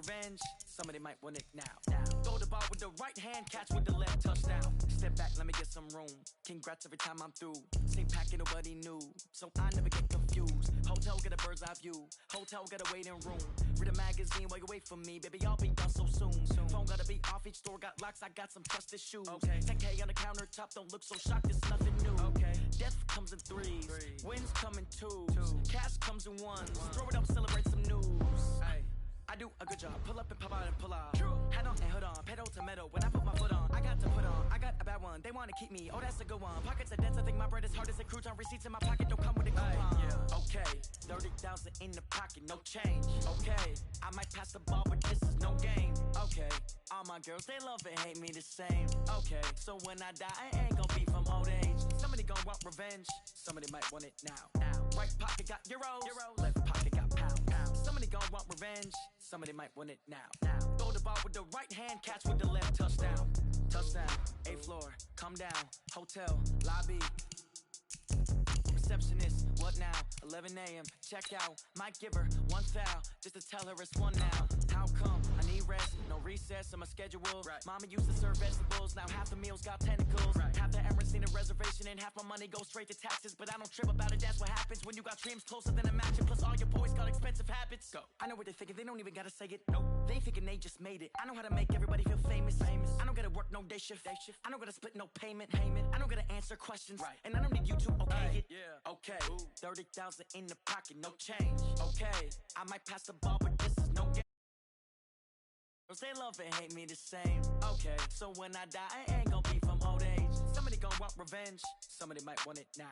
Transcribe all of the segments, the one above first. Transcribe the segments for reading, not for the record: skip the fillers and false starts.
revenge, somebody might want it now. Throw the ball with the right hand, catch with the left, touchdown. Step back, let me get some room. Congrats every time I'm through. Stay packing, nobody knew, so I never get confused. Hotel get a bird's eye view. Hotel get a waiting room. Read a magazine while you wait for me, baby. I'll be done so soon. Phone gotta be off. Each store got locks. I got some trusted shoes. 10K on the countertop. Don't look so shocked. It's nothing new. Death comes in threes. Wins come in twos. Cash comes in ones. Throw it up, celebrate some news. I do a good job. Pull up and pop out and pull out. Hat on and hood on. Pedal to metal. When I put my foot on, I got to put on. I got a bad one. They want to keep me. Oh, that's a good one. Pockets are dense. I think my bread is hard as a crouton. Receipts in my pocket don't come with a coupon. Okay, 30,000 in the pocket, no change. Okay, I might pass the ball, but this is no game. Okay, all my girls, they love and hate me the same. Okay, so when I die, I ain't gonna be from old age. Somebody gonna want revenge. Somebody might want it now. Right pocket got euros. Left pocket got pound. Somebody gonna want revenge. Somebody might want it now. Throw the ball with the right hand, catch with the left, touchdown. Touchdown, 8th floor, come down. Hotel, lobby. Receptionist, what now? 11 a.m. Check out. Might give her one foul just to tell her it's one now. How come? I need rest, no recess on my schedule. Mama used to serve vegetables, now half the meals got tentacles. Half the Emirates need a reservation and half my money goes straight to taxes. But I don't trip about it, that's what happens when you got dreams closer than a match. And plus all your boys got expensive habits. Go. I know what they're thinking, they don't even gotta say it. Nope. They thinking they just made it. I know how to make everybody feel famous. I don't gotta work no day shift. I don't gotta split no payment. I don't gotta answer questions. And I don't need you to okay it. Okay, 30,000 in the pocket, no change. Okay, I might pass the ball, but this is no game. They love and hate me the same. Okay, so when I die, I ain't gonna be from old age. Somebody gonna want revenge. Somebody might want it now.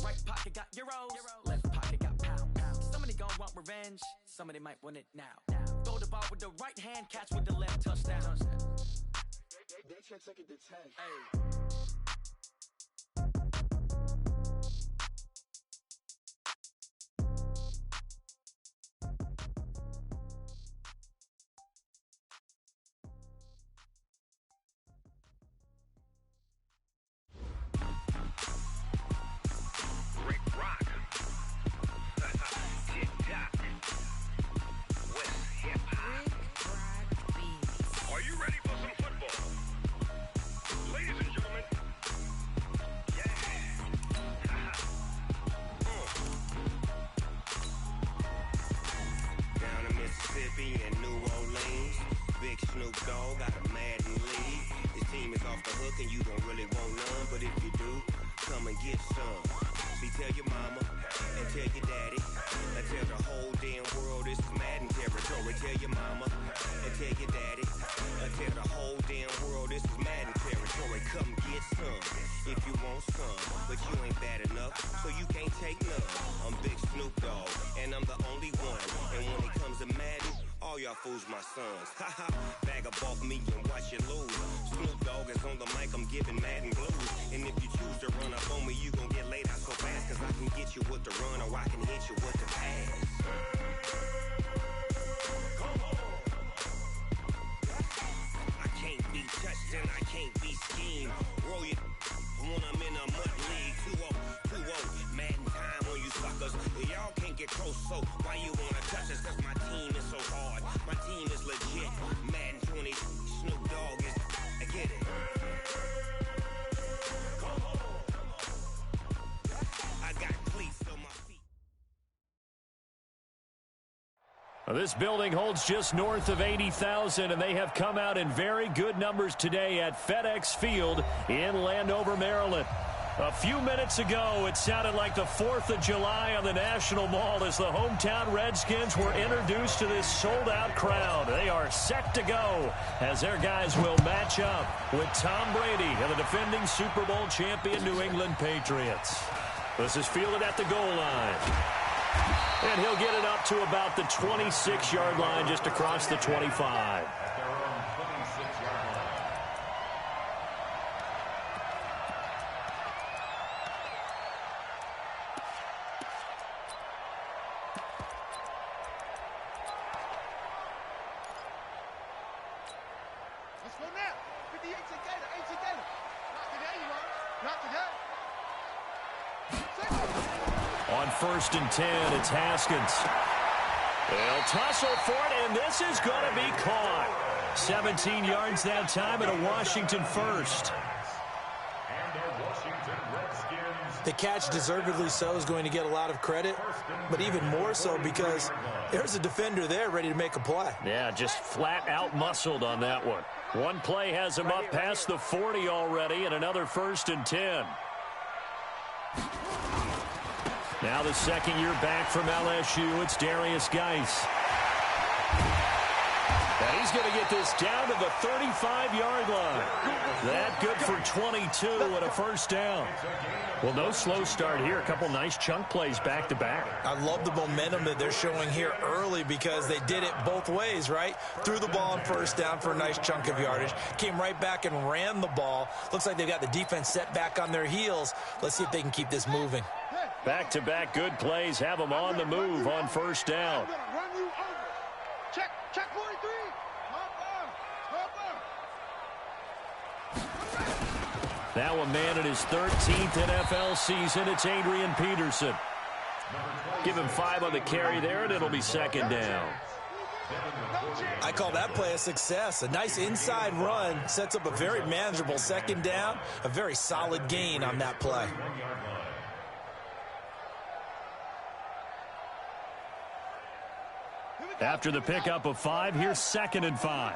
Right pocket got euros. Left pocket got pound. Somebody gonna want revenge. Somebody might want it now. Throw the ball with the right hand, catch with the left, touchdown. They check second to 10. In New Orleans, Big Snoop Dogg got a Madden lead. His team is off the hook and you don't really want none, but if you do, come and get some. See, tell your mama and tell your daddy and tell the whole damn world this is Madden territory. Tell your mama and tell your daddy and tell the whole damn world this is Madden territory. Come get some if you want some, but you ain't bad enough, so you can't take none. I'm Big Snoop Dogg and I'm the only one, and when it comes to Madden, all y'all fools my sons. Haha, bag up off me and watch you lose. Snoop Dogg is on the mic, I'm giving Madden blues. And if you choose to run up on me, you gon' get laid out so fast, cause I can get you with the run or I can hit you with the pass. I can't be touched and I can't be schemed. Roll it when I'm in a mud league. 2-0, Madden time on you suckers. Y'all can't get close, so why you wanna touch us? Cause my team is so hard, my team is legit. Madden 20, Snoop Dogg is, I get it. I got cleats on my feet. This building holds just north of 80,000, and they have come out in very good numbers today at FedEx Field in Landover, Maryland. A few minutes ago, it sounded like the 4th of July on the National Mall as the hometown Redskins were introduced to this sold-out crowd. They are set to go as their guys will match up with Tom Brady and the defending Super Bowl champion New England Patriots. This is fielded at the goal line. And he'll get it up to about the 26-yard line, just across the 25. On 1st and 10, it's Haskins. They'll tussle for it, and this is going to be caught. 17 yards that time and a Washington first. The catch, deservedly so, is going to get a lot of credit, but even more so because there's a defender there ready to make a play. Yeah, just flat out muscled on that one. One play has him up past the 40 already, and another 1st and 10. Now the second year back from LSU, it's Darius Geis. And he's going to get this down to the 35-yard line. That good for 22 and a first down. Well, no slow start here. A couple nice chunk plays back-to-back. I love the momentum that they're showing here early because they did it both ways, right? Threw the ball on first down for a nice chunk of yardage. Came right back and ran the ball. Looks like they've got the defense set back on their heels. Let's see if they can keep this moving. Back-to-back good plays have them on the move on first down. Check 43. Now a man in his 13th NFL season, it's Adrian Peterson. Give him 5 on the carry there, and it'll be second down. I call that play a success. A nice inside run sets up a very manageable second down, a very solid gain on that play. After the pickup of 5, here's 2nd and 5.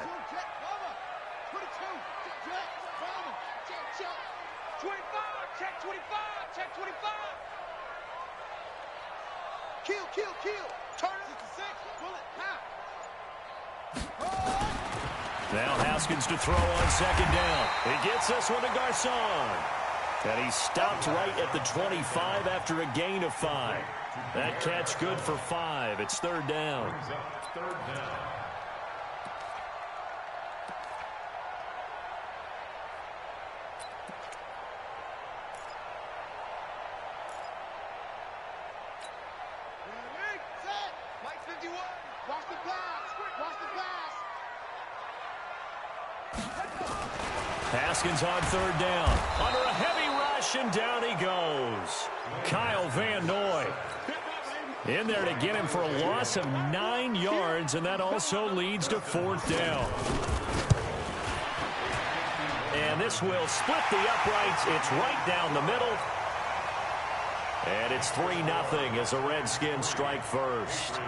Kill. Turn it to 6. Bullet. Now Haskins to throw on second down. He gets this one to Garcon. And he stopped right at the 25 after a gain of 5. That catch good for 5. It's third down. Haskins on third down. Under a heavy rush, and down he goes. Kyle Van Noy in there to get him for a loss of 9 yards, and that also leads to fourth down. And this will split the uprights. It's right down the middle. And it's 3-0 as the Redskins strike first.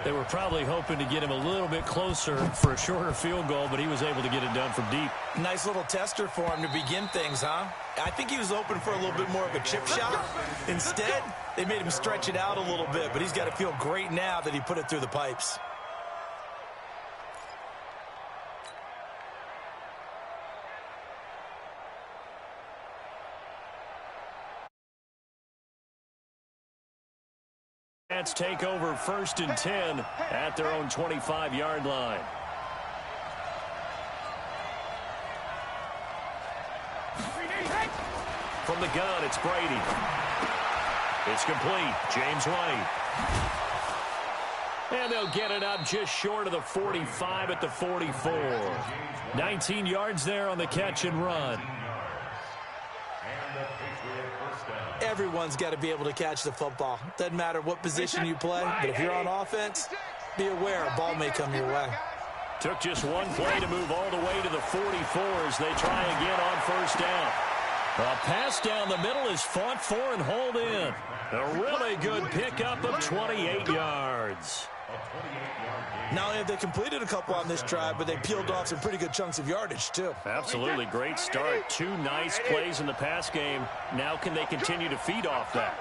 They were probably hoping to get him a little bit closer for a shorter field goal, but he was able to get it done from deep. Nice little tester for him to begin things, huh? I think he was open for a little bit more of a chip shot. Instead, they made him stretch it out a little bit, but he's got to feel great now that he put it through the pipes. Take over 1st and 10 at their own 25-yard line. From the gun, it's Brady. It's complete. James White. And they'll get it up just short of the 45 at the 44. 19 yards there on the catch and run. Everyone's got to be able to catch the football. Doesn't matter what position you play, but if you're on offense, be aware a ball may come your way. Took just one play to move all the way to the 44 as they try again on first down. A pass down the middle is fought for and hauled in. A really good pickup of 28 yards. Not only have they completed a couple on this drive, but they peeled off some pretty good chunks of yardage, too. Absolutely. Great start. 2 nice plays in the pass game. Now can they continue to feed off that?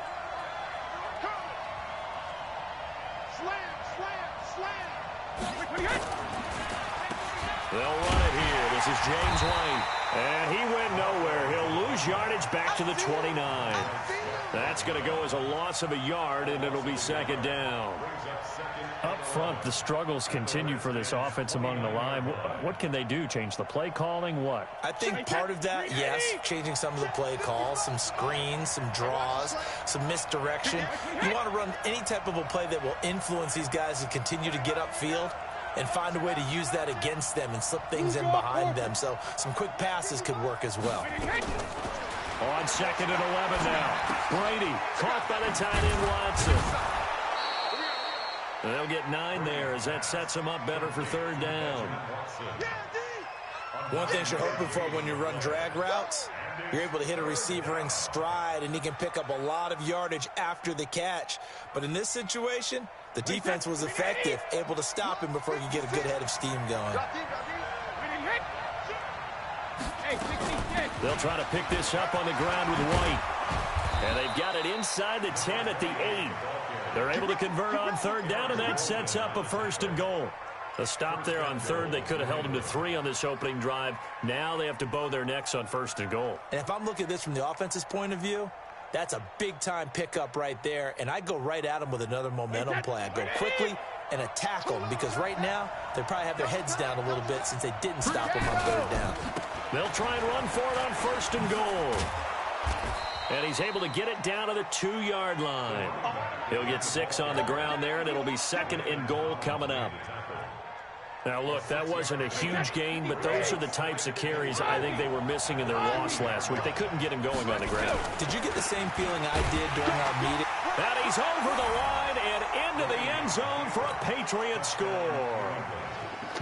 They'll run it here. This is James White. And he went nowhere. He'll lose yardage back to the 29. That's going to go as a loss of a yard, and it'll be second down. Up front, the struggles continue for this offense among the line. What can they do? Change the play calling? What? I think part of that, yes, changing some of the play calls, some screens, some draws, some misdirection. You want to run any type of a play that will influence these guys to continue to get upfield and find a way to use that against them and slip things in behind them. So some quick passes could work as well. On 2nd and 11 now. Brady caught by the tight end Watson. They'll get 9 there as that sets them up better for third down. One thing you're hoping for when you run drag routes, you're able to hit a receiver in stride, and he can pick up a lot of yardage after the catch. But in this situation, the defense was effective, able to stop him before you get a good head of steam going. They'll try to pick this up on the ground with White. And they've got it inside the 10 at the 8. They're able to convert on third down, and that sets up a 1st and goal. A stop there on third. They could have held them to 3 on this opening drive. Now they have to bow their necks on 1st and goal. And if I'm looking at this from the offense's point of view, that's a big-time pickup right there, and I go right at them with another momentum play. I go quickly and attack them because right now they probably have their heads down a little bit since they didn't stop them on third down. They'll try and run for it on 1st and goal. And he's able to get it down to the 2-yard line. He'll get 6 on the ground there, and it'll be 2nd and goal coming up. Now, look, that wasn't a huge gain, but those are the types of carries I think they were missing in their loss last week. They couldn't get him going on the ground. Did you get the same feeling I did during our meeting? And he's over the line and into the end zone for a Patriots score.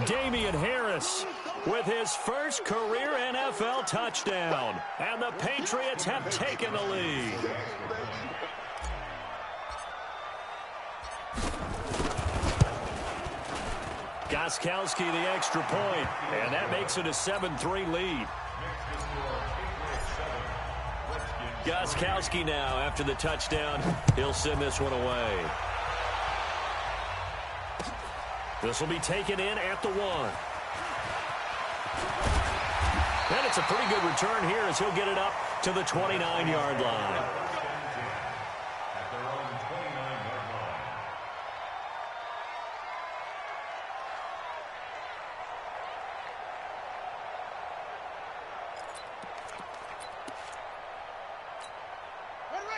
Damian Harris with his first career NFL touchdown. And the Patriots have taken the lead. Gostkowski the extra point, and that makes it a 7-3 lead. Gostkowski now, after the touchdown, he'll send this one away. This will be taken in at the 1. And it's a pretty good return here as he'll get it up to the 29-yard line.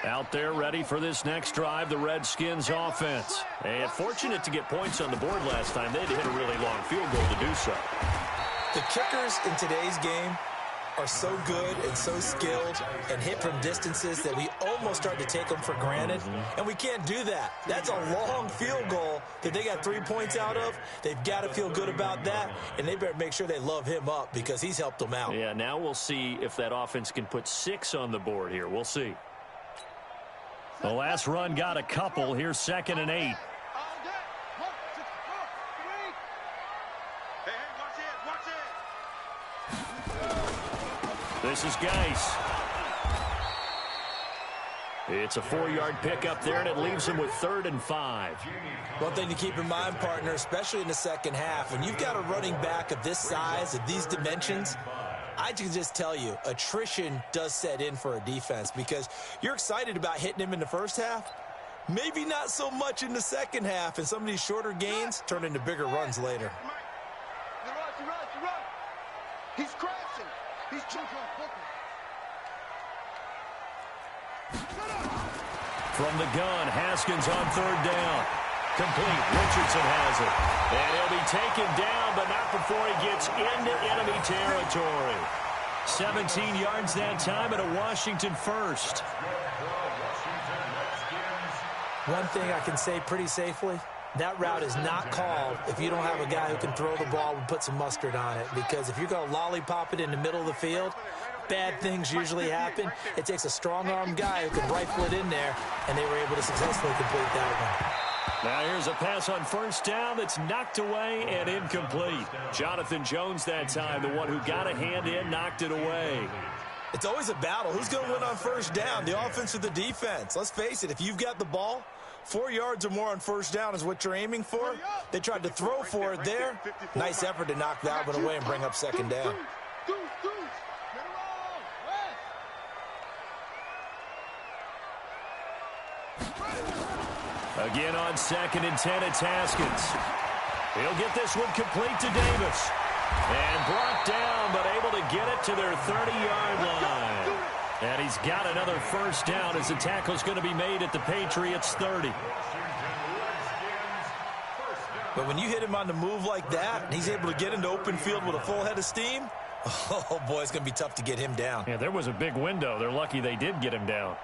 Out there ready for this next drive, the Redskins offense. And fortunate to get points on the board last time. They had to hit a really long field goal to do so. The kickers in today's game are so good and so skilled and hit from distances that we almost start to take them for granted. And we can't do that. That's a long field goal that they got 3 points out of. They've got to feel good about that, and they better make sure they love him up because he's helped them out. Yeah, now we'll see if that offense can put 6 on the board here. We'll see. The last run got a couple. Here's 2nd and 8. This is Geis. It's a 4-yard pickup there, and it leaves him with 3rd and 5. One thing to keep in mind, partner, especially in the second half, when you've got a running back of this size, of these dimensions, I can just tell you, attrition does set in for a defense because you're excited about hitting him in the first half. Maybe not so much in the second half, and some of these shorter gains turn into bigger runs later. He's crashing. He's choking. From the gun, Haskins on 3rd down. Complete. Richardson has it. And he'll be taken down, but not before he gets into enemy territory. 17 yards that time and a Washington 1st. One thing I can say pretty safely, that route is not called if you don't have a guy who can throw the ball and put some mustard on it. Because if you're going to lollipop it in the middle of the field, bad things usually happen. It takes a strong-arm guy who can rifle it in there, and they were able to successfully complete that one. Now here's a pass on 1st down that's knocked away and incomplete. Jonathan Jones that time, the one who got a hand in, knocked it away. It's always a battle. Who's going to win on 1st down, the offense or the defense? Let's face it, if you've got the ball, 4 yards or more on 1st down is what you're aiming for. They tried to throw for it there. Nice effort to knock that one away and bring up 2nd down. Again on 2nd and 10, it's Haskins. He'll get this one complete to Davis. And brought down, but able to get it to their 30-yard line. And he's got another 1st down as the tackle's going to be made at the Patriots 30. But when you hit him on the move like that, and he's able to get into open field with a full head of steam, oh, boy, it's going to be tough to get him down. Yeah, there was a big window. They're lucky they did get him down.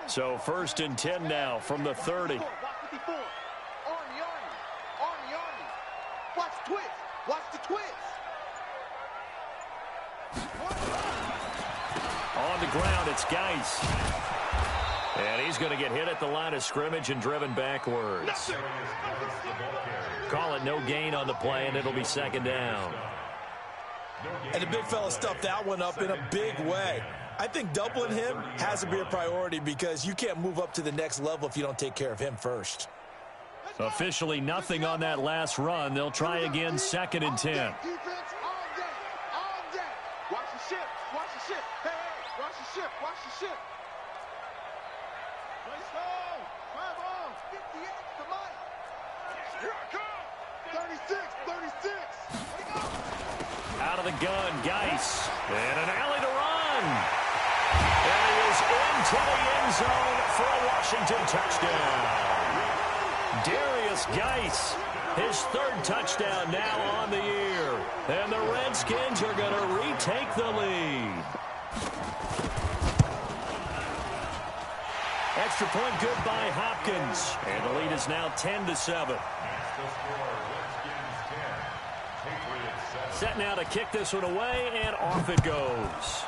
So 1st and 10 now from the 30. Watch 54. Army. Watch twist. Watch the twist. On the ground, it's Geis. And he's going to get hit at the line of scrimmage and driven backwards. Call it no gain on the play, and it'll be 2nd down. And the big fella stuffed that one up in a big way. I think doubling him has to be a priority because you can't move up to the next level if you don't take care of him first. Officially nothing on that last run. They'll try again, 2nd and 10. Defense all day. Watch the ship. Hey, watch the ship. Let's go. 5 on. 58 to Mike. Here I come. 36. Out of the gun, Geis. And an alley to run. And he is into the end zone for a Washington touchdown. Darius Geis, his 3rd touchdown now on the year. And the Redskins are going to retake the lead. Extra point good by Hopkins. And the lead is now 10-7. Set now to kick this one away, and off it goes.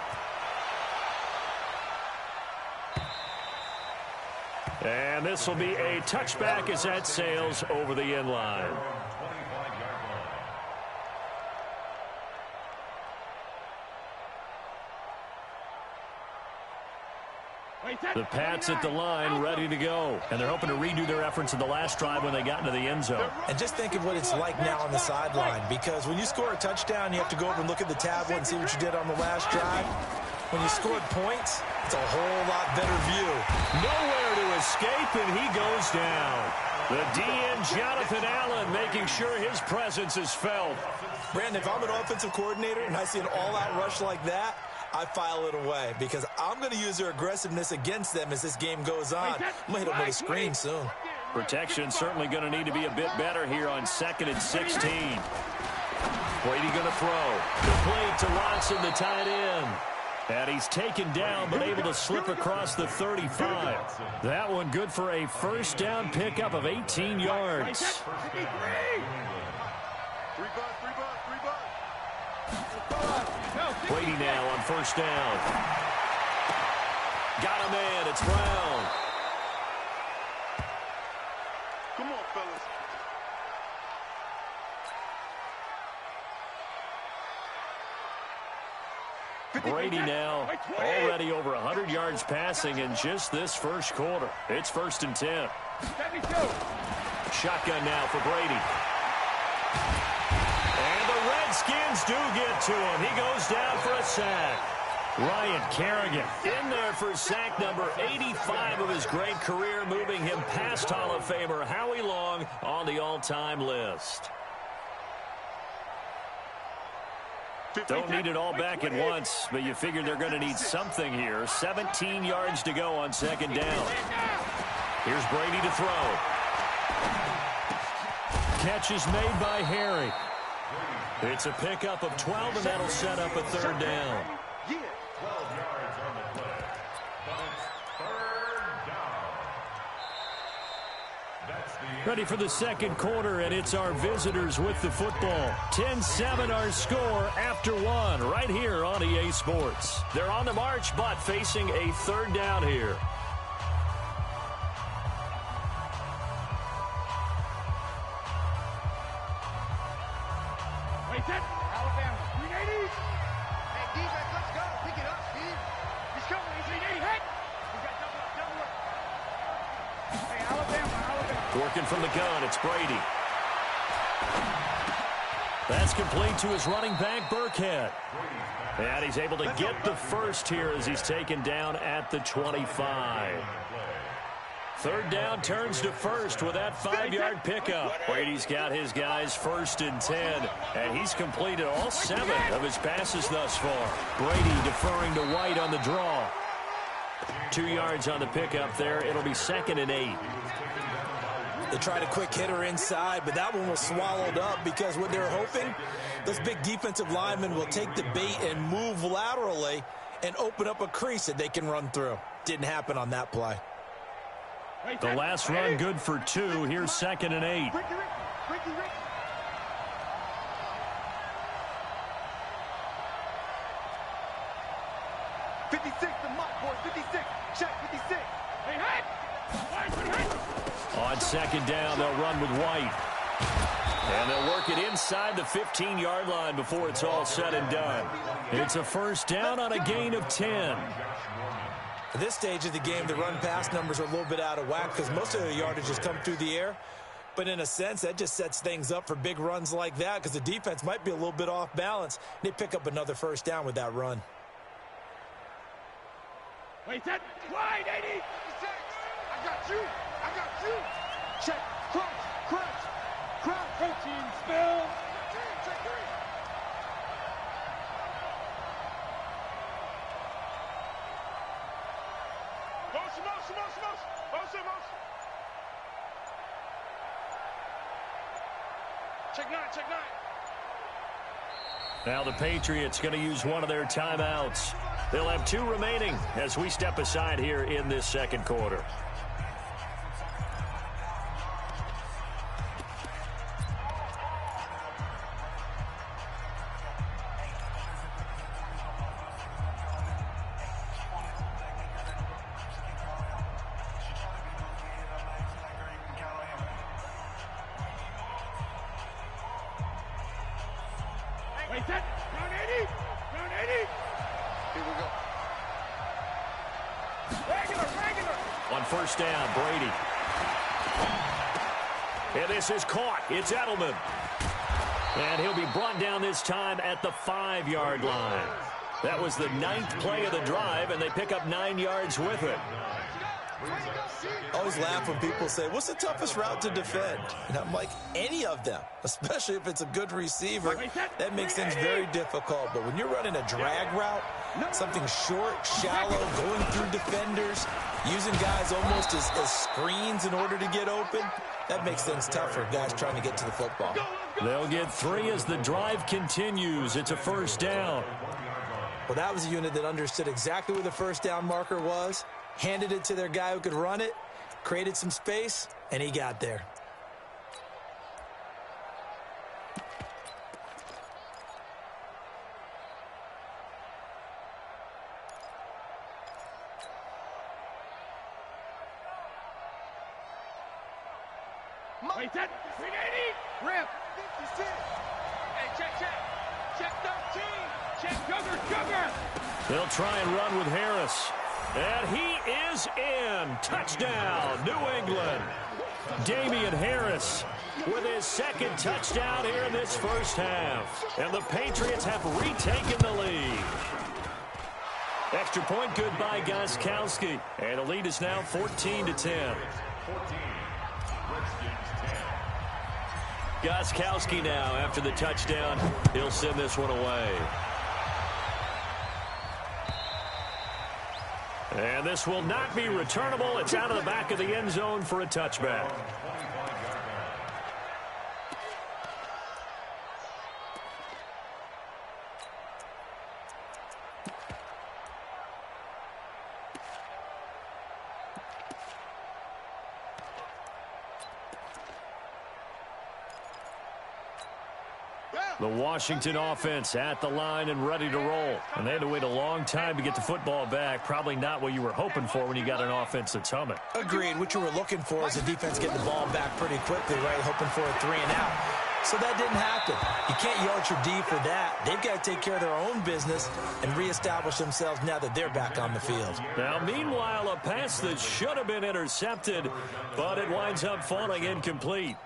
And this will be a touchback as that sails over the end line. The Pats at the line, ready to go. And they're hoping to redo their efforts in the last drive when they got into the end zone. And just think of what it's like now on the sideline, because when you score a touchdown, you have to go over and look at the tablet and see what you did on the last drive. When you scored points, it's a whole lot better view. Nowhere to escape, and he goes down. The DN, Jonathan Allen, making sure his presence is felt. Brandon, if I'm an offensive coordinator and I see an all-out rush like that, I file it away because I'm going to use their aggressiveness against them as this game goes on. I'm going to hit them with a screen soon. Protection certainly going to need to be a bit better here on 2nd and 16. Brady going to throw. Complete to Watson, the tight end. And he's taken down, but able to slip across the 35. That one good for a 1st down pickup of 18 yards. 3 bucks. Brady now on 1st down. Got a man. It's Brown. Come on, fellas. Brady now already over 100 yards passing in just this 1st quarter. It's 1st and 10. Shotgun now for Brady. And the Redskins do get to him. He goes down for a sack. Ryan Kerrigan in there for sack number 85 of his great career, moving him past Hall of Famer Howie Long on the all-time list. Don't need it all back at once, but you figure they're going to need something here. 17 yards to go on 2nd down. Here's Brady to throw. Catch is made by Harry. It's a pickup of 12, and that'll set up a 3rd down. Ready for the 2nd quarter, and it's our visitors with the football. 10-7 our score after 1 right here on EA Sports. They're on the march, but facing a 3rd down here. Alabama, 380. Hey, defense, let's go. Pick it up, Steve. He's coming. He's 380. Hit. He's got double up. Hey, Alabama. Working from the gun, it's Brady. That's complete to his running back, Burkhead. And he's able to get the first here as he's taken down at the 25. 3rd down turns to 1st with that 5-yard pickup. Brady's got his guys 1st and 10, and he's completed all 7 of his passes thus far. Brady deferring to White on the draw. 2 yards on the pickup there. It'll be 2nd and 8. They tried a quick hitter inside, but that one was swallowed up because what they're hoping, those big defensive linemen will take the bait and move laterally and open up a crease that they can run through. Didn't happen on that play. The last run good for 2. Here's 2nd and 8. Ricky. 56, the muck boys, 56. Check 56. Hey, hit! On 2nd down, they'll run with White. And they'll work it inside the 15-yard line before it's all said and done. It's a 1st down on a gain of 10. At this stage of the game, the run-pass numbers are a little bit out of whack because most of the yardage has come through the air. But in a sense, that just sets things up for big runs like that because the defense might be a little bit off balance. They pick up another 1st down with that run. Wait, that wide, 80. 56. I got you. Check, crunch. 13, spill. Check 3. Motion. Check 9. Now the Patriots going to use one of their timeouts. They'll have 2 remaining as we step aside here in this 2nd quarter. Wait, that down 80. Here we go. Regular. On 1st down, Brady. And this is caught. It's Edelman. And he'll be brought down this time at the 5-yard line. That was the 9th play of the drive, and they pick up 9 yards with it. I always laugh when people say, what's the toughest route to defend? And I'm like, any of them, especially if it's a good receiver. That makes things very difficult. But when you're running a drag route, something short, shallow, going through defenders, using guys almost as screens in order to get open, that makes things tough for guys trying to get to the football. They'll get 3 as the drive continues. It's a 1st down. Well, that was a unit that understood exactly where the 1st down marker was, handed it to their guy who could run it, created some space, and he got there. Wait, that 380. Rip. 56. Hey, check 13. Check Sugar. They'll try and run with Harris. And he is in. Touchdown, New England. Damian Harris with his 2nd touchdown here in this 1st half. And the Patriots have retaken the lead. Extra point good by Gostkowski. And the lead is now 14-10. Gostkowski now after the touchdown. He'll send this one away. And this will not be returnable. It's out of the back of the end zone for a touchback. The Washington offense at the line and ready to roll. And they had to wait a long time to get the football back. Probably not what you were hoping for when you got an offense that's humming. Agreed. What you were looking for is the defense getting the ball back pretty quickly, right? Hoping for a 3 and out. So that didn't happen. You can't yell at your D for that. They've got to take care of their own business and reestablish themselves now that they're back on the field. Now, meanwhile, a pass that should have been intercepted, but it winds up falling incomplete.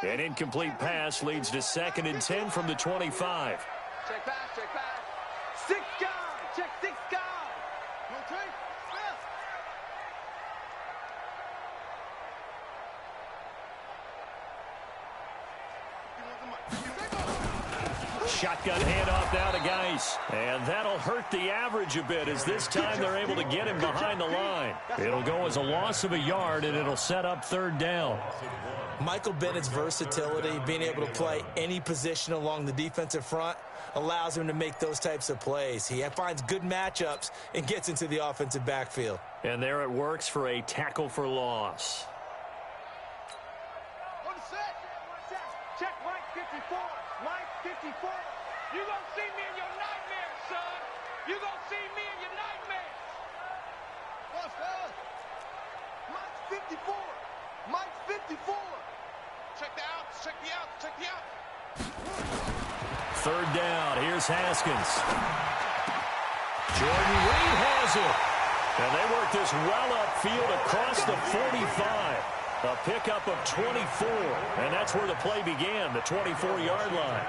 An incomplete pass leads to 2nd and 10 from the 25. Check pass. 6 guys. Check 6 guys. shotgun handoff now to Geis. And that'll hurt the average a bit as this time they're able to get him behind the line. It'll go as a loss of a yard, and it'll set up third down. Michael Bennett's versatility, being able to play any position along the defensive front, allows him to make those types of plays. He finds good matchups and gets into the offensive backfield. And there it works for a tackle for loss. Check Mike 54. Mike 54. You gonna see me in your nightmares, son. You gonna see me in your nightmares. What's fellas? Mike 54. Mike 54. Check the outs. Check the outs. Check the outs. Third down. Here's Haskins. Jordan Reed has it. And they work this well upfield across the 45. A pickup of 24, and that's where the play began, the 24-yard line.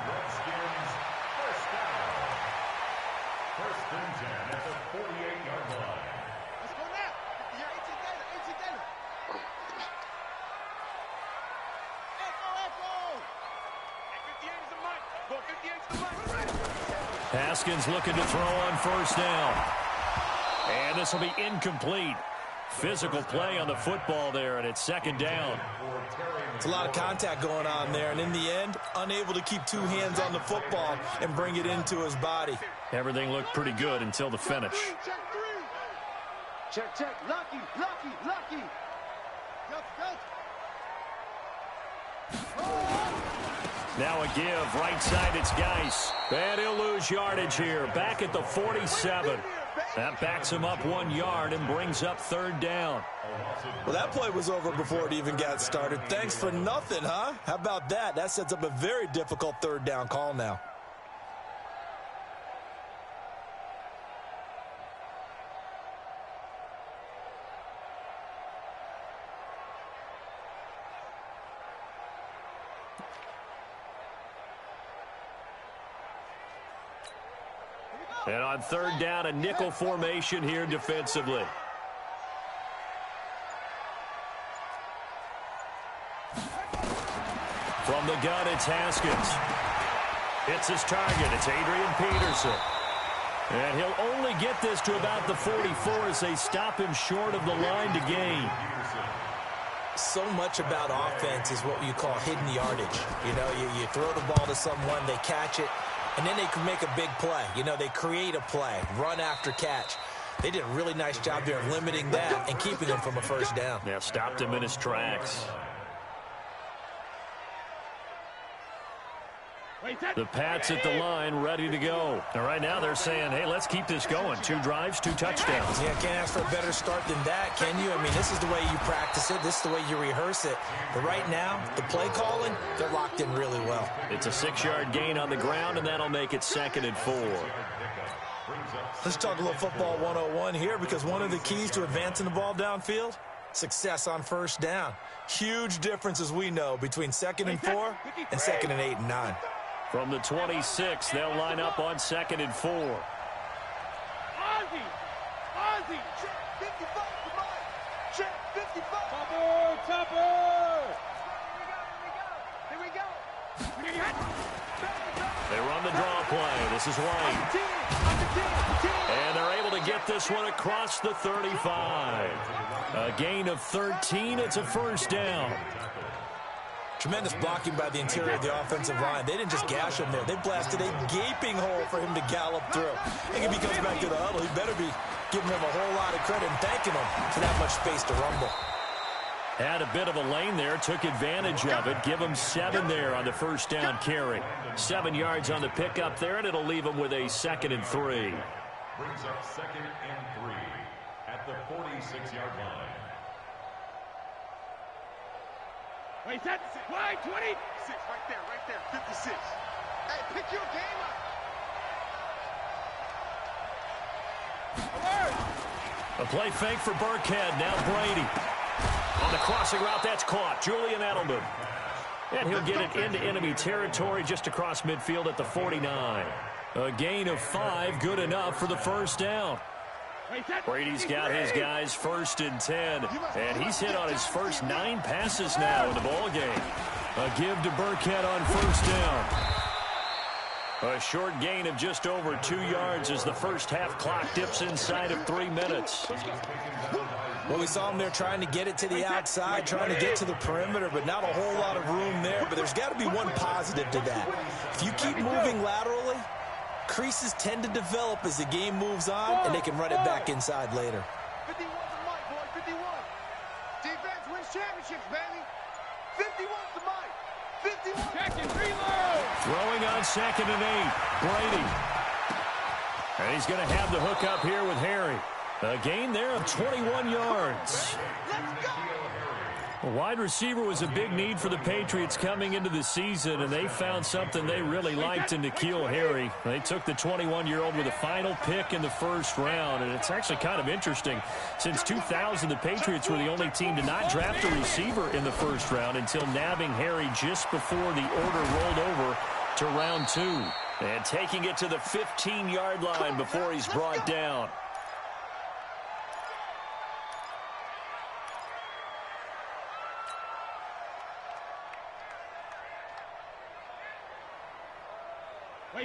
First and 10 at the 48-yard line. Let's go now. You're 18 data. 18 data. Echo. 58 is the mic. Go 58 is the mic. Haskins looking to throw on first down. And this will be incomplete. Physical play on the football there, and it's second down. It's a lot of contact going on there, and in the end, unable to keep two hands on the football and bring it into his body. Everything looked pretty good until the finish. Check. Lucky. Now a give, right side, it's Geis. And he'll lose yardage here, back at the 47. That backs him up 1 yard and brings up third down. Well, that play was over before it even got started. Thanks for nothing, huh? How about that? That sets up a very difficult third down call now. And on third down, a nickel formation here defensively. From the gun, it's Haskins. It's his target. It's Adrian Peterson. And he'll only get this to about the 44 as they stop him short of the line to gain. So much about offense is what you call hidden yardage. You know, you throw the ball to someone, they catch it, and then they can make a big play. You know, they create a play, run after catch. They did a really nice job there of limiting that and keeping him from a first down. Yeah, stopped him in his tracks. The Pats at the line, ready to go. And right now they're saying, hey, let's keep this going. 2 drives, 2 touchdowns. Yeah, can't ask for a better start than that, can you? I mean, this is the way you practice it. This is the way you rehearse it. But right now, the play calling, they're locked in really well. It's a 6-yard gain on the ground, and that'll make it 2nd and 4. Let's talk a little football 101 here, because one of the keys to advancing the ball downfield, success on first down. Huge difference, as we know, between 2nd and 4 and 2nd and 8 and 9. From the 26, they'll line up on 2nd and 4. Ozzy! Check 55, come on! Check 55! Topper! Here we go! They run the draw play. This is White. And they're able to get this one across the 35. A gain of 13. It's a first down. Tremendous blocking by the interior of the offensive line. They didn't just gash him there. They blasted a gaping hole for him to gallop through. I think if he comes back to the huddle, he better be giving him a whole lot of credit and thanking him for that much space to rumble. Had a bit of a lane there, took advantage of it. Give him 7 there on the first down carry. 7 yards on the pickup there, and it'll leave him with a 2nd and 3. Brings up 2nd and 3 at the 46-yard line. Wait, that's why 26 right there, 56. Hey, pick your game up. A play fake for Burkhead. Now Brady. On the crossing route, that's caught. Julian Edelman. And he'll get it into enemy territory just across midfield at the 49. A gain of 5, good enough for the first down. Brady's got his guys 1st and 10, and he's hit on his first 9 passes now in the ball game. A give to Burkhead on first down. A short gain of just over 2 yards as the first half clock dips inside of 3 minutes. Well, we saw him there trying to get it to the outside, trying to get to the perimeter, but not a whole lot of room there. But there's got to be one positive to that. If you keep moving laterally, creases tend to develop as the game moves on, and they can run it back inside later. 51 to Mike, boy, 51. Defense wins championships, baby. 51 to Mike. 51. Check and reload. Throwing on 2nd and 8. Brady. And he's going to have the hook up here with Harry. A gain there of 21 yards. Let's go. A wide receiver was a big need for the Patriots coming into the season, and they found something they really liked in N'Keal Harry. They took the 21-year-old with a final pick in the first round, and it's actually kind of interesting. Since 2000, the Patriots were the only team to not draft a receiver in the first round until nabbing Harry just before the order rolled over to round 2. And taking it to the 15-yard line before he's brought down.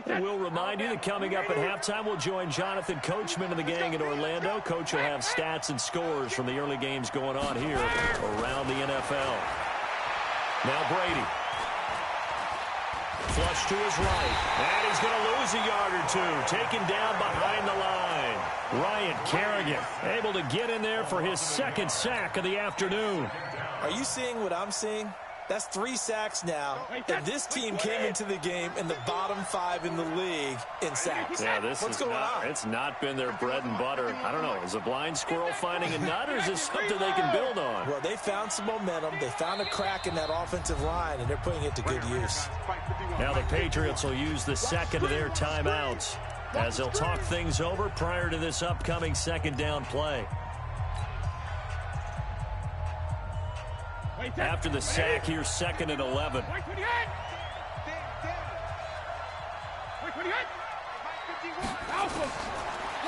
And we'll remind you that coming up at halftime, we'll join Jonathan Coachman and the gang in Orlando. Coach will have stats and scores from the early games going on here around the NFL. Now Brady. Flush to his right. And he's going to lose a yard or two. Taken down behind the line. Ryan Kerrigan able to get in there for his 2nd sack of the afternoon. Are you seeing what I'm seeing? That's 3 sacks now, and this team came into the game in the bottom 5 in the league in sacks. Yeah, What's going on? It's not been their bread and butter. I don't know. Is a blind squirrel finding a nut, or is this something they can build on? Well, they found some momentum. They found a crack in that offensive line, and they're putting it to good use. Now the Patriots will use the 2nd of their timeouts as they'll talk things over prior to this upcoming 2nd down play. After the sack, here's 2nd and 11.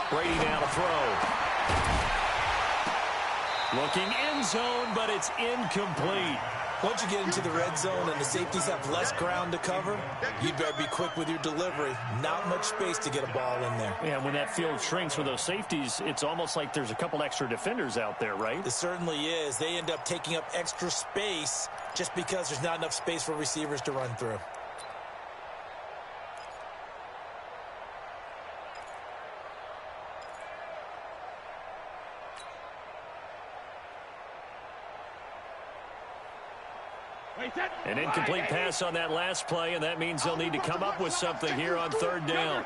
Brady now to throw. Looking end zone, but it's incomplete. Once you get into the red zone and the safeties have less ground to cover, you better be quick with your delivery. Not much space to get a ball in there. Yeah, when that field shrinks with those safeties, it's almost like there's a couple extra defenders out there, right? It certainly is. They end up taking up extra space just because there's not enough space for receivers to run through. An incomplete pass on that last play, and that means they'll need to come up with something here on 3rd down.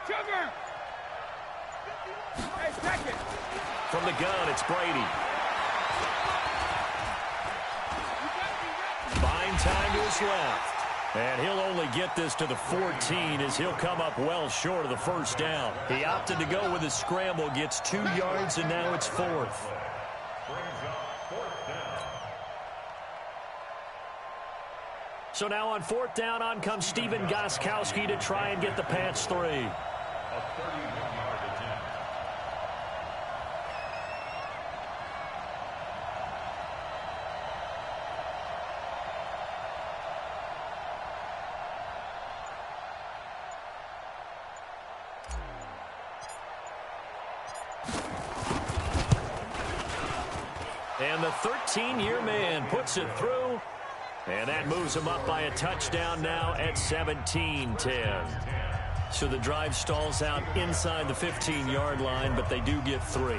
From the gun, it's Brady. Buying time to his left. And he'll only get this to the 14 as he'll come up well short of the 1st down. He opted to go with a scramble, gets 2 yards, and now it's 4th. So now on 4th down, on comes Stephen Gostkowski to try and get the Pats 3. And the 13-year man puts it through. And that moves them up by a touchdown now at 17-10. So the drive stalls out inside the 15-yard line, but they do get 3.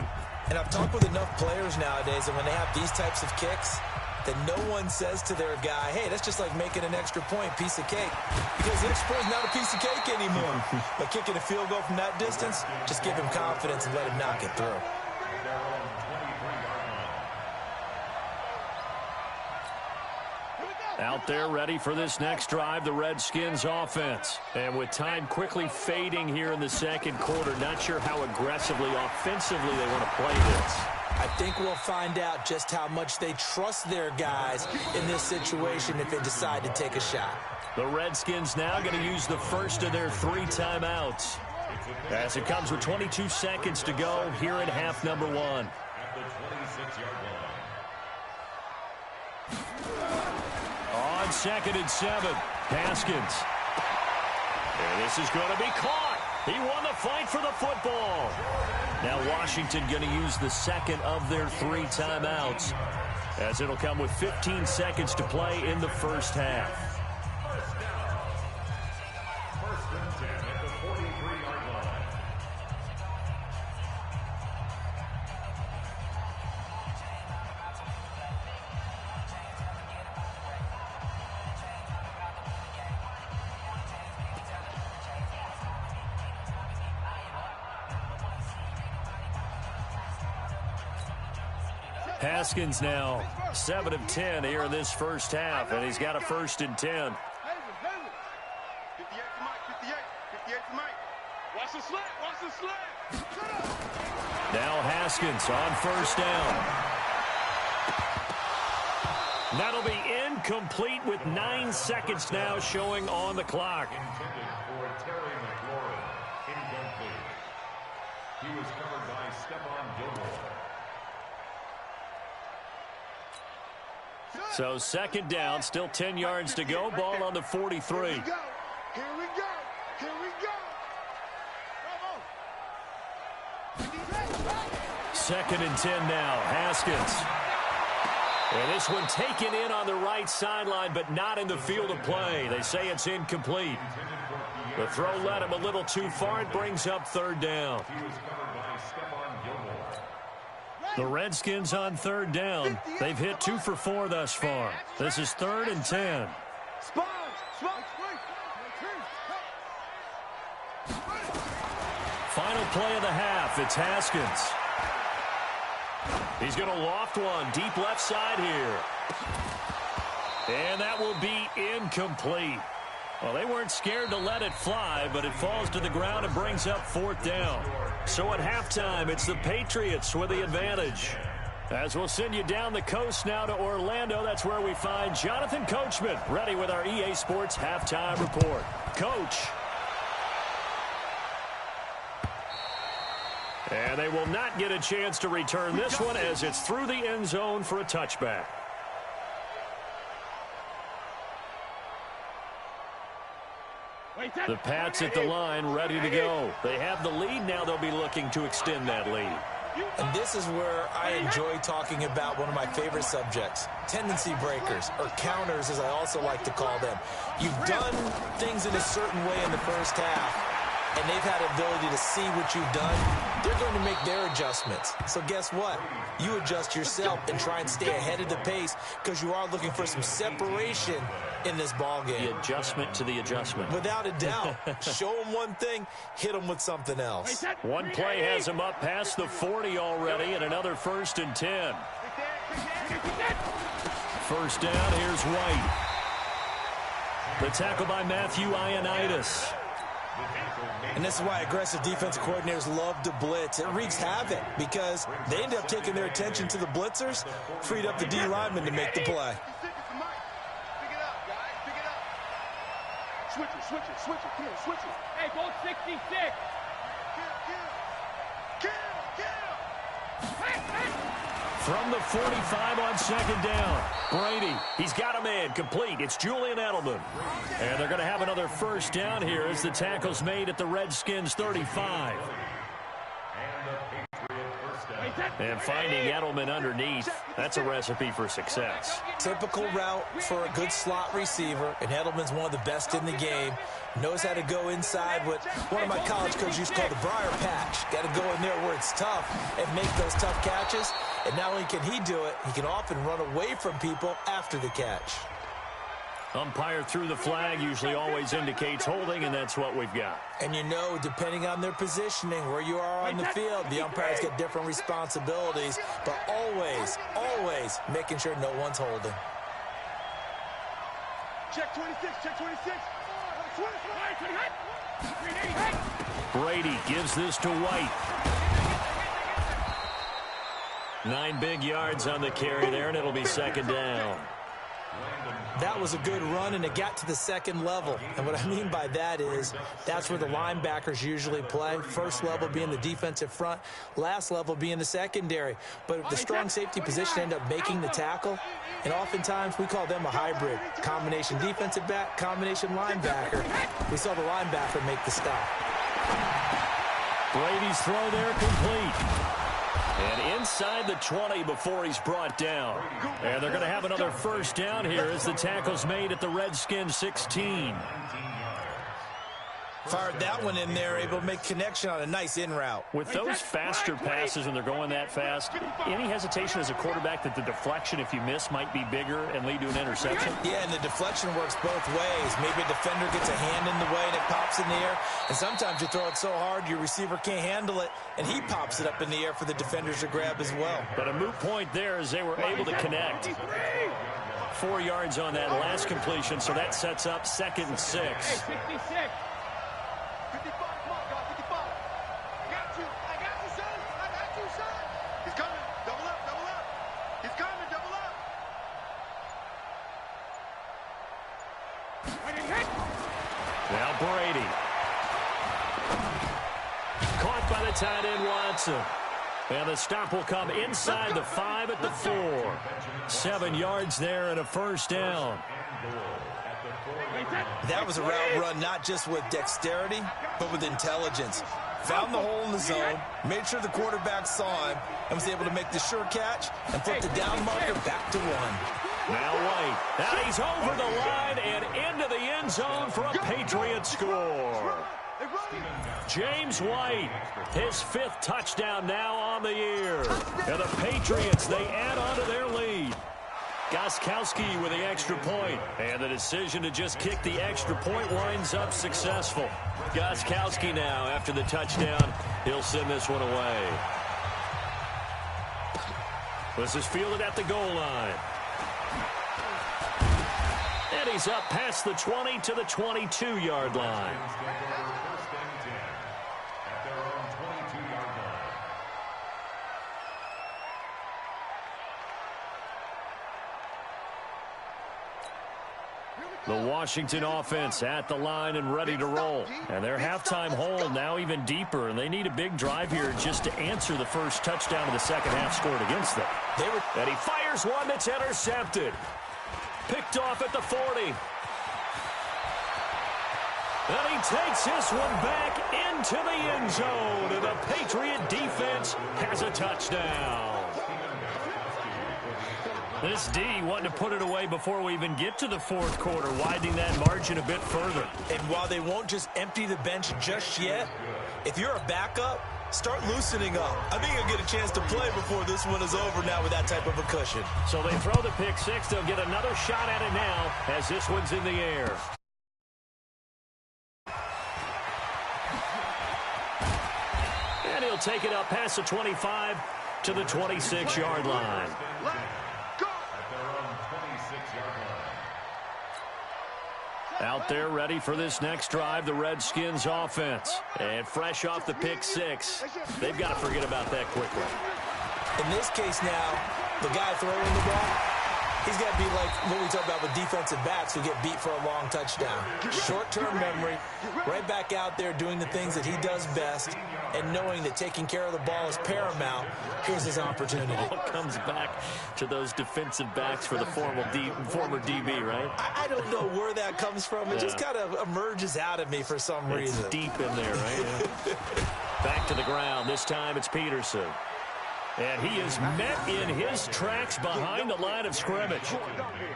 And I've talked with enough players nowadays that when they have these types of kicks, that no one says to their guy, hey, that's just like making an extra point, piece of cake. Because the extra point is not a piece of cake anymore. But kicking a field goal from that distance, just give him confidence and let him knock it through. Out there ready for this next drive, the Redskins offense. And with time quickly fading here in the 2nd quarter, not sure how aggressively, offensively they want to play this. I think we'll find out just how much they trust their guys in this situation if they decide to take a shot. The Redskins now going to use the first of their 3 timeouts. As it comes with 22 seconds to go here at half number 1. At the 26-yard line. On 2nd and 7, Haskins. And this is going to be caught. He won the fight for the football. Now Washington going to use the second of their 3 timeouts, as it'll come with 15 seconds to play in the first half. First and 10 at the 43-yard line. Haskins now 7 of 10 here in this first half, and he's got a 1st and 10. 58 to Mike, 58 to Mike. Watch the slant, watch the slant. Now Haskins on 1st down. That'll be incomplete with 9 seconds now showing on the clock. Intended for Terry McLaurin. Incomplete. He was covered by Stephon Gilmore. So 2nd down, still 10 yards to go. Ball on the 43. Here we go. Here we go. 2nd and 10 now. Haskins. And this one taken in on the right sideline, but not in the field of play. They say it's incomplete. The throw led him a little too far. It brings up 3rd down. He was covered by Stephon Gilmore. The Redskins on 3rd down. They've hit 2 for 4 thus far. This is 3rd and 10. Final play of the half. It's Haskins. He's going to loft one deep left side here. And that will be incomplete. Well, they weren't scared to let it fly, but it falls to the ground and brings up 4th down. So at halftime, it's the Patriots with the advantage. As we'll send you down the coast now to Orlando, that's where we find Jonathan Coachman, ready with our EA Sports halftime report. Coach. And they will not get a chance to return this one as it's through the end zone for a touchback. The Pats at the line, ready to go. They have the lead. Now they'll be looking to extend that lead. And this is where I enjoy talking about one of my favorite subjects, tendency breakers, or counters as I also like to call them. You've done things in a certain way in the first half, and they've had the ability to see what you've done. They're going to make their adjustments. So guess what? You adjust yourself and try and stay ahead of the pace because you are looking for some separation in this ball game. The adjustment to the adjustment. Without a doubt. Show them one thing, hit them with something else. One play has him up past the 40 already, and another 1st and 10. 1st down, here's White. The tackle by Matthew Ioannidis. And this is why aggressive defensive coordinators love to blitz. It wreaks havoc because they end up taking their attention to the blitzers, freed up the D lineman to make the play. Switch it, come on, switch it. Hey, go 66. Kill. From the 45 on 2nd down. Brady, he's got a man complete. It's Julian Edelman. And they're going to have another 1st down here as the tackle's made at the Redskins 35. And finding Edelman underneath, that's a recipe for success. Typical route for a good slot receiver, and Edelman's one of the best in the game. Knows how to go inside what one of my college coaches used to call the briar patch. Got to go in there where it's tough and make those tough catches. And not only can he do it, he can often run away from people after the catch. Umpire threw the flag, usually always indicates holding, and that's what we've got. And you know, depending on their positioning, where you are on the field, the umpires get different responsibilities, but always making sure no one's holding. Check 26, check 26. Brady gives this to White. 9 big yards on the carry there, and it'll be 2nd down. That was a good run, and it got to the second level. And what I mean by that is that's where the linebackers usually play. First level being the defensive front, last level being the secondary. But the strong safety position ended up making the tackle, and oftentimes we call them a hybrid. Combination defensive back, combination linebacker. We saw the linebacker make the stop. Brady's throw there complete. And inside the 20 before he's brought down. And they're going to have another first down here as the tackle's made at the Redskins 16. Fired that one in there, able to make connection on a nice in route. With those faster passes when they're going that fast, any hesitation as a quarterback that the deflection, if you miss, might be bigger and lead to an interception? Yeah, and the deflection works both ways. Maybe a defender gets a hand in the way and it pops in the air. And sometimes you throw it so hard your receiver can't handle it, and he pops it up in the air for the defenders to grab as well. But a moot point there as they were able to connect. 4 yards on that last completion, so that sets up 2nd and 6. Now Brady. Caught by the tight end Watson. And the stop will come inside the 5 at the 4. 7 yards there and a first down. That was a route run not just with dexterity, but with intelligence. Found the hole in the zone, made sure the quarterback saw him, and was able to make the sure catch and flip the down marker back to 1. Now White. Now he's over the line and into the end zone for a Patriots score. James White, his 5th touchdown now on the year. And the Patriots, they add on to their lead. Gostkowski with the extra point. And the decision to just kick the extra point winds up successful. Gostkowski now, after the touchdown, he'll send this one away. This is fielded at the goal line. And he's up past the 20 to the 22-yard line. The Washington offense at the line and ready to roll. And their halftime hole now even deeper, and they need a big drive here just to answer the first touchdown of the second half scored against them. And he fires one that's intercepted. Picked off at the 40. And he takes this one back into the end zone, and the Patriot defense has a touchdown. This D wanting to put it away before we even get to the 4th quarter, widening that margin a bit further. And while they won't just empty the bench just yet, if you're a backup, start loosening up. I think you'll get a chance to play before this one is over now with that type of a cushion. So they throw the pick 6. They'll get another shot at it now as this one's in the air. And he'll take it up past the 25 to the 26-yard line. Out there ready for this next drive, the Redskins offense. And fresh off the pick 6. They've got to forget about that quickly. In this case now, the guy throwing the ball, he's got to be like what we talk about with defensive backs who get beat for a long touchdown. Short-term memory, right back out there doing the things that he does best, and knowing that taking care of the ball is paramount. Here's his opportunity. It comes back to those defensive backs for the former DB, right? I don't know where that comes from. It just kind of emerges out of me for some reason. It's deep in there, right? Yeah. Back to the ground. This time it's Peterson. And he is met in his tracks behind the line of scrimmage.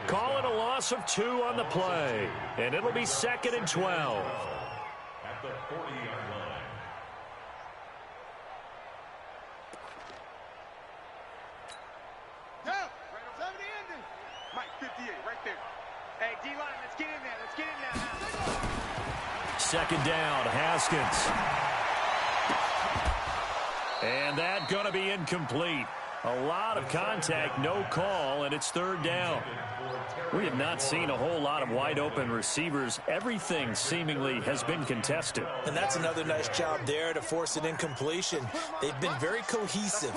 Call it a loss of 2 on the play. And it'll be 2nd and 12. At the 40-yard line. Yeah, right on 70 ending. Mike, 58, right there. Hey, D-line, let's get in there. Let's get in there now. 2nd down, Haskins. And that going to be incomplete. A lot of contact, no call, and it's 3rd down. We have not seen a whole lot of wide-open receivers. Everything seemingly has been contested. And that's another nice job there to force an incompletion. They've been very cohesive,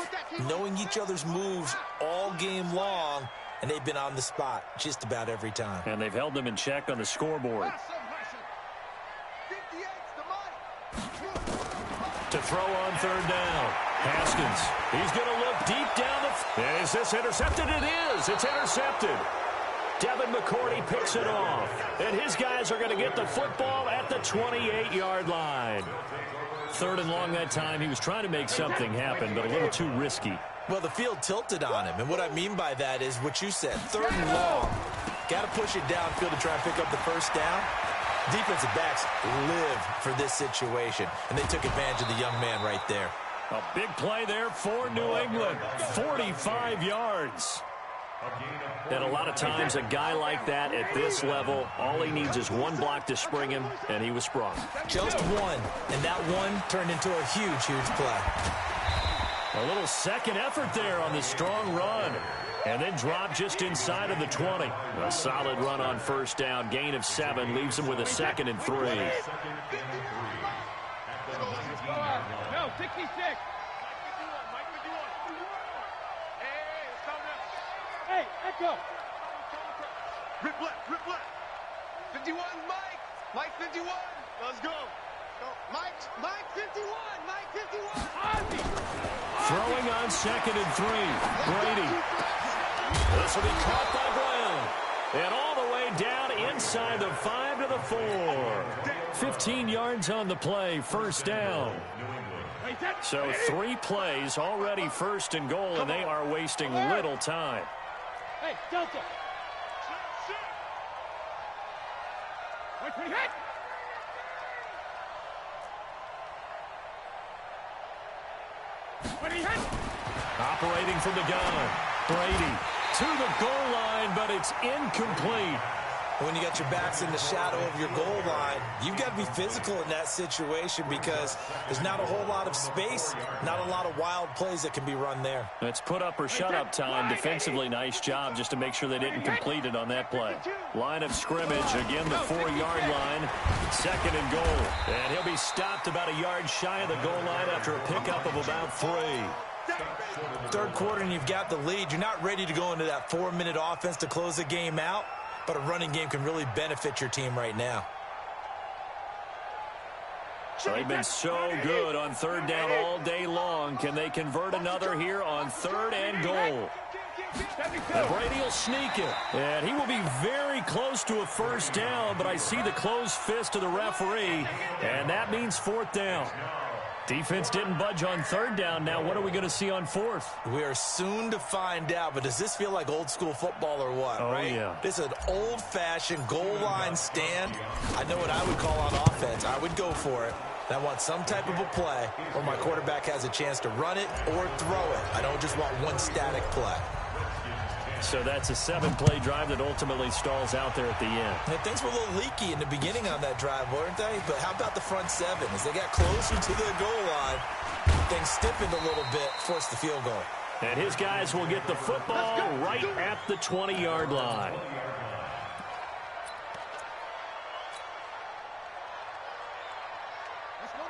knowing each other's moves all game long, and they've been on the spot just about every time. And they've held them in check on the scoreboard. To throw on third down. Haskins, he's going to look deep down the... Is this intercepted? It is. It's intercepted. Devin McCourty picks it off. And his guys are going to get the football at the 28-yard line. Third and long that time. He was trying to make something happen, but a little too risky. Well, the field tilted on him, and what I mean by that is what you said. Third and long. Got to push it downfield to try and pick up the first down. Defensive backs live for this situation, and they took advantage of the young man right there. A big play there for New England. 45 yards. And a lot of times a guy like that at this level, all he needs is one block to spring him, and he was sprung. Just one, and that one turned into a huge, huge play. A little second effort there on the strong run. And then drop just inside of the 20. A solid run on first down. Gain of 7 leaves him with a 2nd and 3. No, 66. Hey, echo. Rip left, rip left. 51, Mike. Mike 51. Let's go. Mike 51. Mike 51. Throwing on 2nd and 3. Brady. This will be caught by Brown. And all the way down inside the 5 to the 4. 15 yards on the play. First down. So 3 plays already first and goal, and they are wasting little time. Hey, Delta. Wait, hit. Operating from the gun. Brady to the goal line, but it's incomplete. When you got your backs in the shadow of your goal line, you've got to be physical in that situation because there's not a whole lot of space, not a lot of wild plays that can be run there. It's put up or shut up time. Defensively, nice job just to make sure they didn't complete it on that play. Line of scrimmage, again the 4-yard line. 2nd and goal. And he'll be stopped about a yard shy of the goal line after a pickup of about 3. Third quarter and you've got the lead. You're not ready to go into that 4-minute offense to close the game out. But a running game can really benefit your team right now. They've been so good on third down all day long. Can they convert another here on 3rd and goal? And Brady will sneak it. And he will be very close to a first down, but I see the closed fist of the referee, and that means 4th down. Defense didn't budge on 3rd down. Now what are we going to see on 4th? We are soon to find out, but does this feel like old school football or what? Oh, right? Yeah. This is an old-fashioned goal line stand. I know what I would call on offense. I would go for it. And I want some type of a play where my quarterback has a chance to run it or throw it. I don't just want one static play. So that's a 7-play drive that ultimately stalls out there at the end. And things were a little leaky in the beginning on that drive, weren't they? But how about the front 7? As they got closer to the goal line, things stiffened a little bit, forced the field goal. And his guys will get the football right at the 20-yard line.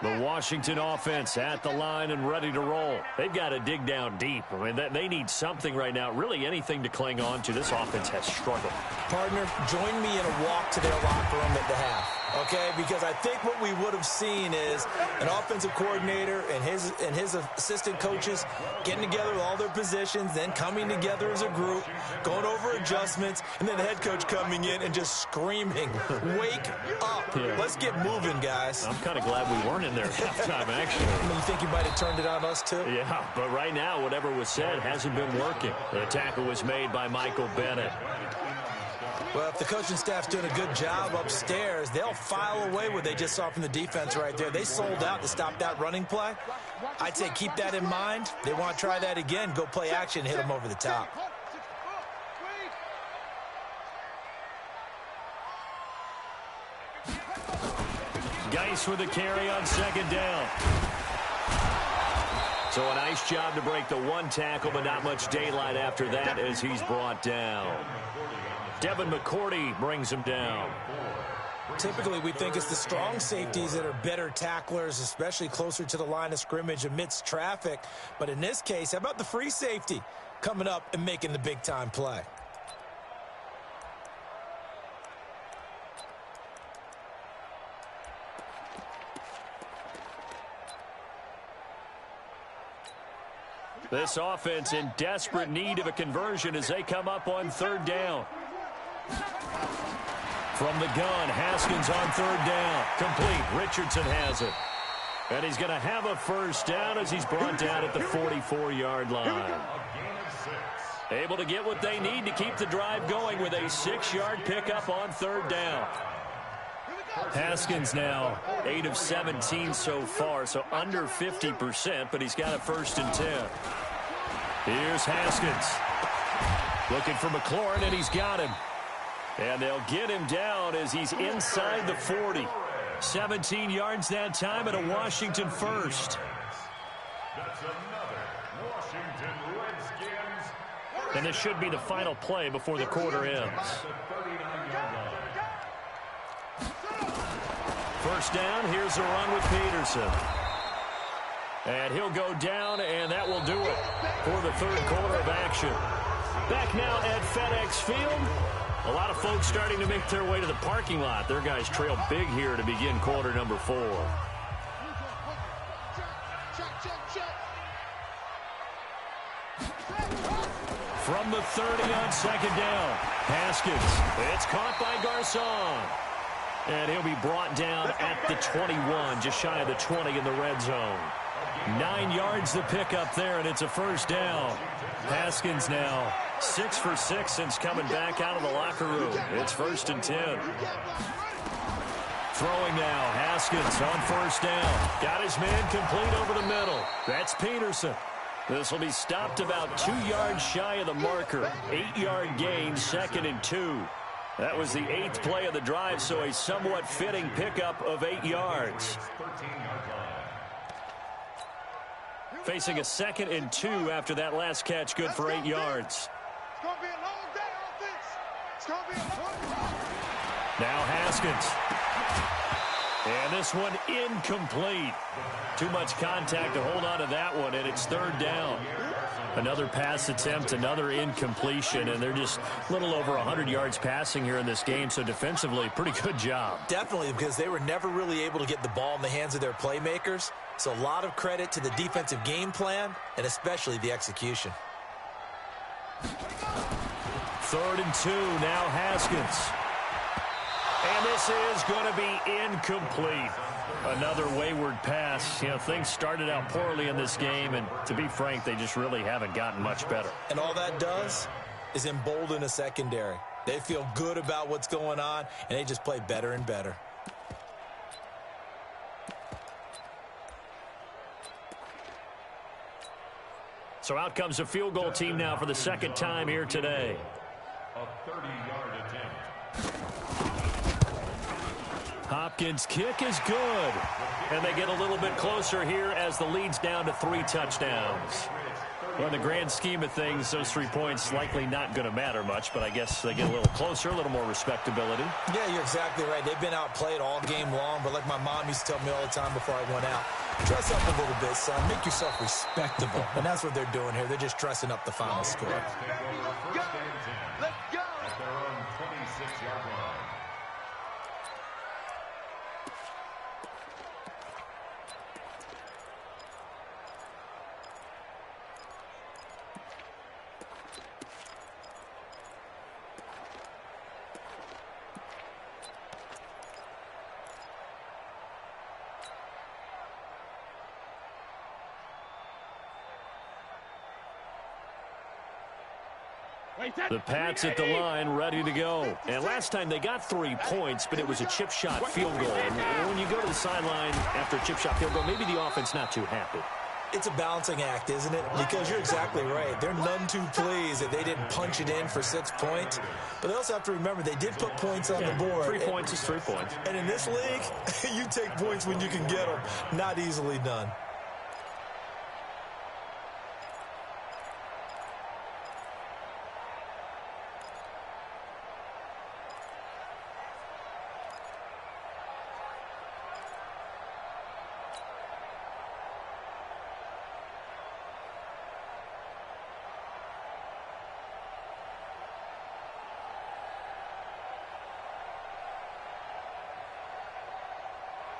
The Washington offense at the line and ready to roll. They've got to dig down deep. I mean, they need something right now, really anything to cling on to. This offense has struggled. Partner, join me in a walk to their locker room at the half. Okay, because I think what we would have seen is an offensive coordinator and his assistant coaches getting together with all their positions, then coming together as a group, going over adjustments, and then the head coach coming in and just screaming, "Wake up! Yeah. Let's get moving, guys." I'm kind of glad we weren't in there at halftime, actually. You think you might have turned it on us, too? Yeah, but right now, whatever was said hasn't been working. The tackle was made by Michael Bennett. Well, if the coaching staff's doing a good job upstairs, they'll file away what they just saw from the defense right there. They sold out to stop that running play. I'd say keep that in mind. They want to try that again. Go play action, hit them over the top. Geis with the carry on 2nd down. So a nice job to break the 1 tackle, but not much daylight after that as he's brought down. Devin McCourty brings him down. Typically, we think it's the strong safeties that are better tacklers, especially closer to the line of scrimmage amidst traffic. But in this case, how about the free safety coming up and making the big-time play? This offense in desperate need of a conversion as they come up on third down. From the gun, Haskins on third down. Complete. Richardson has it. And he's going to have a first down as he's brought down at the 44-yard line. Able to get what they need to keep the drive going with a 6-yard pickup on third down. Haskins now 8 of 17 so far, so under 50%, but he's got a 1st and 10. Here's Haskins. Looking for McLaurin, and he's got him. And they'll get him down as he's inside the 40. 17 yards that time and a Washington first. That's another Washington Redskins. And this should be the final play before the quarter ends. First down, here's a run with Peterson. And he'll go down, and that will do it for the third quarter of action. Back now at FedEx Field. A lot of folks starting to make their way to the parking lot. Their guys trail big here to begin quarter number 4. From the 30 on second down, Haskins. It's caught by Garcon. And he'll be brought down at the 21, just shy of the 20 in the red zone. 9 yards the pickup there, and it's a first down. Haskins now 6 for 6 since coming back out of the locker room. It's 1st and 10. Throwing now, Haskins on first down. Got his man complete over the middle. That's Peterson. This will be stopped about 2 yards shy of the marker. 8-yard gain, 2nd and 2. That was the 8th play of the drive, so a somewhat fitting pickup of 8 yards. Facing a 2nd and 2 after that last catch, good for 8 yards. Now Haskins. And this one incomplete. Too much contact to hold on to that one, and it's third down. Another pass attempt, another incompletion, and they're just a little over 100 yards passing here in this game, so defensively, pretty good job. Definitely, because they were never really able to get the ball in the hands of their playmakers, so a lot of credit to the defensive game plan, and especially the execution. 3rd and 2, now Haskins. And this is going to be incomplete. Another wayward pass. You know, things started out poorly in this game, and to be frank, they just really haven't gotten much better. And all that does is embolden a secondary. They feel good about what's going on, and they just play better and better. So out comes a field goal team now for the 2nd time here today. A 30-yard attempt. Hopkins' kick is good. And they get a little bit closer here as the lead's down to 3 touchdowns. Well, in the grand scheme of things, those 3 points likely not going to matter much, but I guess they get a little closer, a little more respectability. Yeah, you're exactly right. They've been outplayed all game long, but like my mom used to tell me all the time before I went out, dress up a little bit, son. Make yourself respectable. And that's what they're doing here. They're just dressing up the final score. Let's go! At their own 26-yard line. The Pats at the line, ready to go. And last time they got 3 points, but it was a chip shot field goal. And when you go to the sideline after a chip shot field goal, maybe the offense not too happy. It's a balancing act, isn't it? Because you're exactly right. They're none too pleased that they didn't punch it in for 6 points. But they also have to remember they did put points on the board. 3 points is 3 points. And in this league, you take points when you can get them. Not easily done.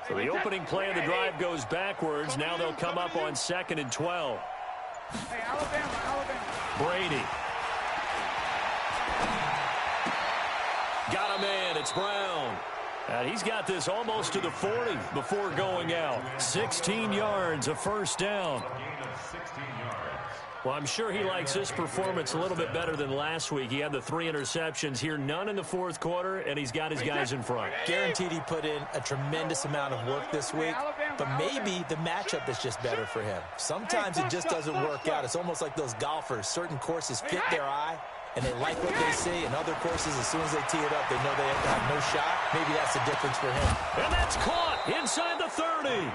So the opening play of the drive goes backwards. Now they'll come up on 2nd and 12. Hey, Alabama. Brady. Got a man. It's Brown. And he's got this almost to the 40 before going out. 16 yards, a first down. Well, I'm sure he likes this performance a little bit better than last week. He had the 3 interceptions here, none in the fourth quarter, and he's got his guys in front. Guaranteed he put in a tremendous amount of work this week, but maybe the matchup is just better for him. Sometimes it just doesn't work out. It's almost like those golfers. Certain courses fit their eye, and they like what they see. And other courses, as soon as they tee it up, they know they have no shot. Maybe that's the difference for him. And that's caught inside the 30.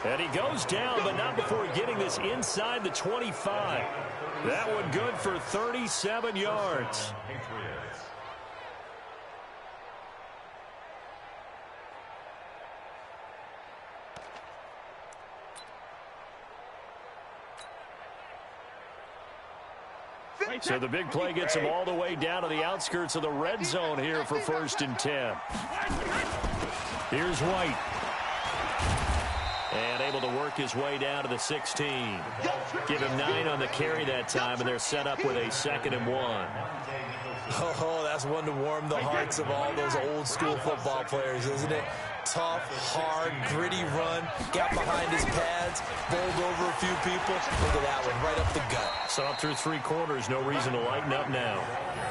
And he goes down, but not before getting this inside the 25. That one good for 37 yards. So the big play gets him all the way down to the outskirts of the red zone here for 1st and 10. Here's White. And able to work his way down to the 16. Give him 9 on the carry that time, and they're set up with a 2nd and 1. Oh, that's one to warm the hearts of all those old school football players, isn't it? Tough, hard, gritty run, got behind his pads, bowled over a few people. Look at that one, right up the gut. So up through 3 quarters, no reason to lighten up now.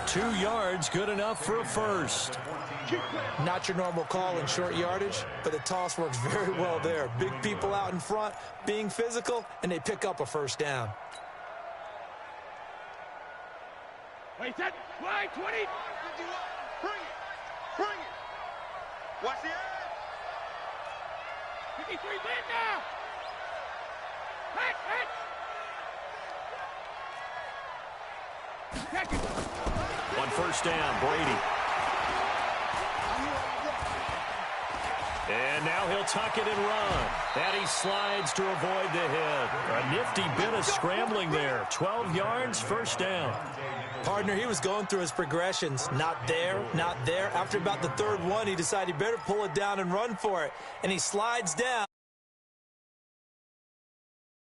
2 yards, good enough for a first. Not your normal call in short yardage, but the toss works very well there. Big people out in front, being physical, and they pick up a first down. Wait, that fly 20. Bring it. Watch the edge. 53 win now. Hit. On first down, Brady. And now he'll tuck it and run. And he slides to avoid the hit. A nifty bit of scrambling there. 12 yards, first down. Partner, he was going through his progressions. Not there, not there. After about the 3rd one, he decided he better pull it down and run for it. And he slides down.